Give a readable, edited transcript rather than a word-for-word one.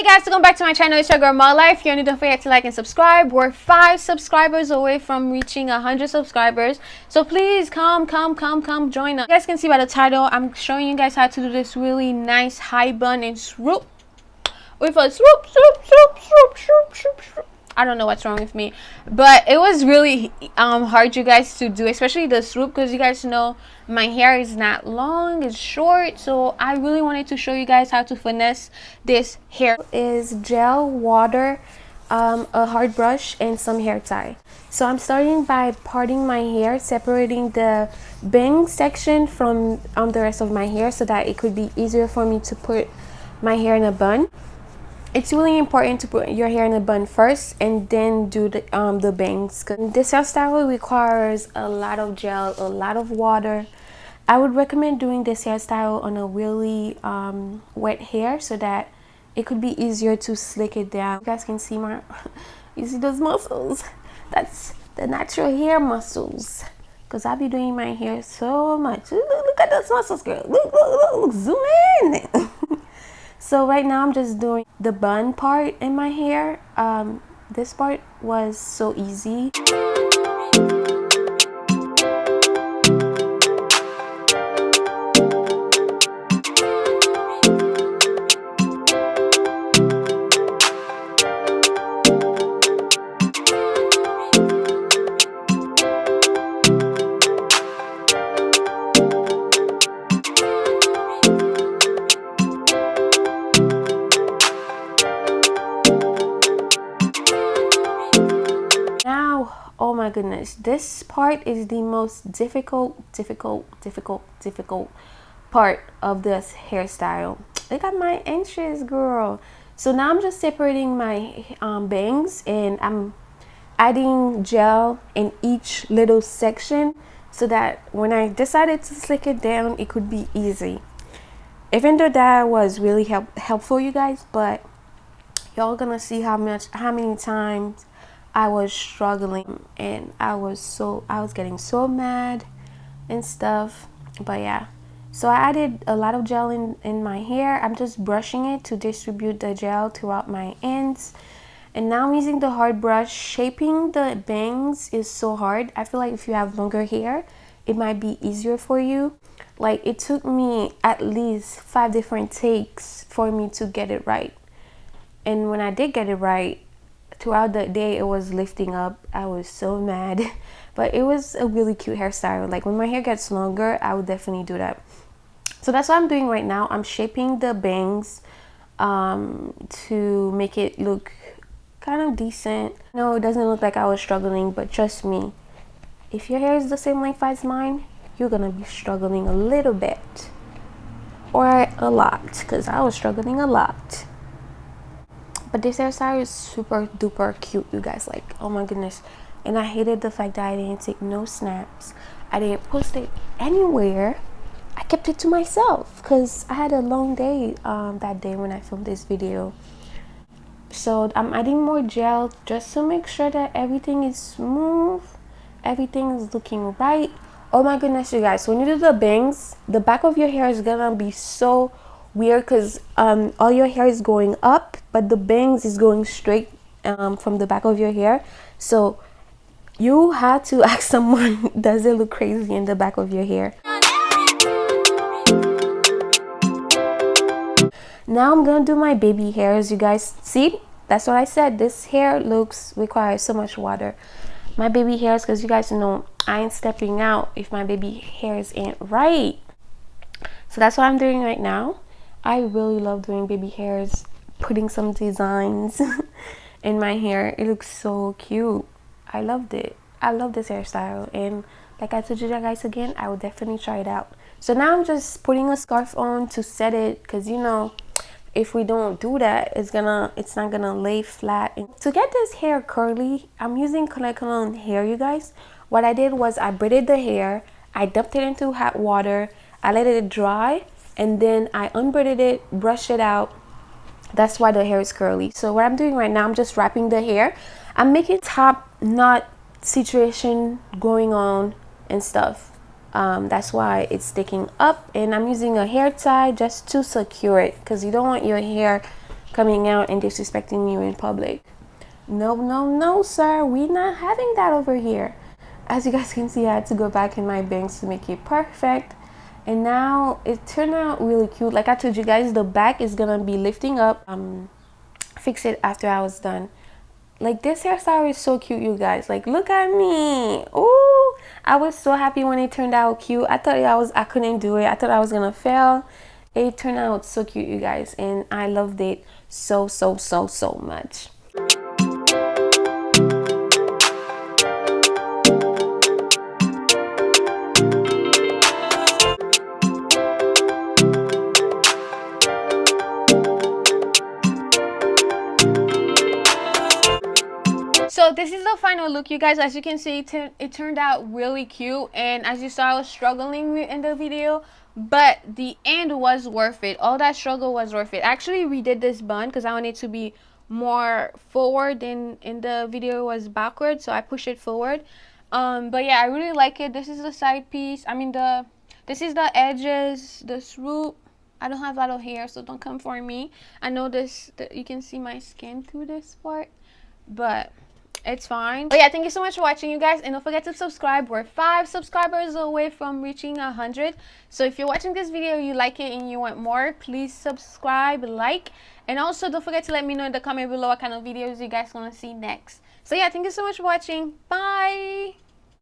guys, welcome back to my channel. It's your girl My Life. If you're new, don't forget to like and subscribe. We're 5 subscribers away from reaching 100 subscribers, so please come join us. You guys can see by the title, I'm showing you guys how to do this really nice high bun and swoop with a swoop. I don't know what's wrong with me, but it was really hard, you guys, to do, especially the swoop, because you guys know my hair is not long, it's short. So I really wanted to show you guys how to finesse this hair. Is gel, water, a hard brush, and some hair tie. So I'm starting by parting my hair, separating the bang section from the rest of my hair so that it could be easier for me to put my hair in a bun. It's really important to put your hair in a bun first and then do the bangs. This hairstyle requires a lot of gel, a lot of water. I would recommend doing this hairstyle on a really wet hair so that it could be easier to slick it down. You guys can see you see those muscles? That's the natural hair muscles. Because I be doing my hair so much. Look at those muscles, girl. Look, zoom in. So right now I'm just doing the bun part in my hair. This part was so easy. Oh my goodness, this part is the most difficult part of this hairstyle. Look at my inches, girl. So now I'm just separating my bangs, and I'm adding gel in each little section so that when I decided to slick it down, it could be easy. Even though that was really helpful, you guys, but y'all gonna see how many times I was struggling, and I was getting so mad and stuff. But yeah, so I added a lot of gel in my hair. I'm just brushing it to distribute the gel throughout my ends, and now I'm using the hard brush. Shaping the bangs is so hard. I feel like if you have longer hair, it might be easier for you. Like, it took me at least 5 different takes for me to get it right, and when I did get it right, throughout the day it was lifting up. I was so mad, but it was a really cute hairstyle. Like, when my hair gets longer, I would definitely do that. So that's what I'm doing right now. I'm shaping the bangs to make it look kind of decent. No, it doesn't look like I was struggling, but trust me, if your hair is the same length as mine, you're gonna be struggling a little bit, or a lot, because I was struggling a lot. But this hairstyle is super duper cute, you guys. Like, oh my goodness. And I hated the fact that I didn't take no snaps. I didn't post it anywhere. I kept it to myself because I had a long day that day when I filmed this video. So I'm adding more gel just to make sure that everything is smooth, everything is looking right. Oh my goodness, you guys, when you do the bangs, the back of your hair is gonna be so weird because all your hair is going up, but the bangs is going straight from the back of your hair. So you had to ask someone, does it look crazy in the back of your hair? Now I'm gonna do my baby hairs, you guys. See, that's what I said. This hair requires so much water. My baby hairs, because you guys know I ain't stepping out if my baby hairs ain't right. So that's what I'm doing right now. I really love doing baby hairs, putting some designs in my hair. It looks so cute. I loved it. I love this hairstyle, and like I told you guys again, I would definitely try it out. So now I'm just putting a scarf on to set it, because you know, if we don't do that, it's not gonna lay flat. And to get this hair curly, I'm using Color hair, you guys. What I did was I braided the hair, I dumped it into hot water, I let it dry, and then I unbraided it, brushed it out. That's why the hair is curly. So what I'm doing right now, I'm just wrapping the hair. I'm making top knot situation going on and stuff. That's why it's sticking up, and I'm using a hair tie just to secure it, because you don't want your hair coming out and disrespecting you in public. No, no, no, sir. We're not having that over here. As you guys can see, I had to go back in my bangs to make it perfect. And now it turned out really cute. Like I told you guys, the back is gonna be lifting up. Fix it after I was done. Like this hairstyle is so cute, you guys. Like look at me. Ooh, I was so happy when it turned out cute. I thought I couldn't do it. I thought I was gonna fail. It turned out so cute, you guys, and I loved it so much. So this is the final look, you guys. As you can see, it turned out really cute, and as you saw, I was struggling in the video, but the end was worth it. All that struggle was worth it. I actually redid this bun because I wanted to be more forward than in the video it was backward, so I pushed it forward. But yeah, I really like it. This is the side piece. I mean, this is the edges, the swoop. I don't have a lot of hair, so don't come for me. I know you can see my skin through this part, but it's fine. But yeah, thank you so much for watching, you guys, and don't forget to subscribe. We're 5 subscribers away from reaching 100. So if you're watching this video, you like it and you want more, please subscribe, like, and also don't forget to let me know in the comment below what kind of videos you guys want to see next. So yeah, thank you so much for watching. Bye.